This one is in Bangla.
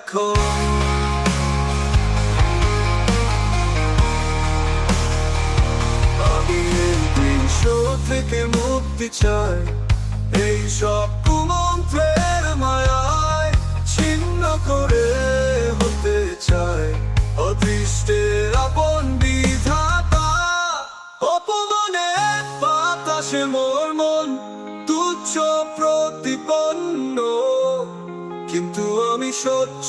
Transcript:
এখন। আমি এই দৃশ্য থেকে মুক্তি চাই, এই সব কুমন্ত্রের মায়ায় ছিন্ন করে হতে চাই অদৃষ্টের আপন বিধাতা। অপমানের বাতাসে মোর মন তুচ্ছ প্রতিপন্ন, কিন্তু আমি সহ্য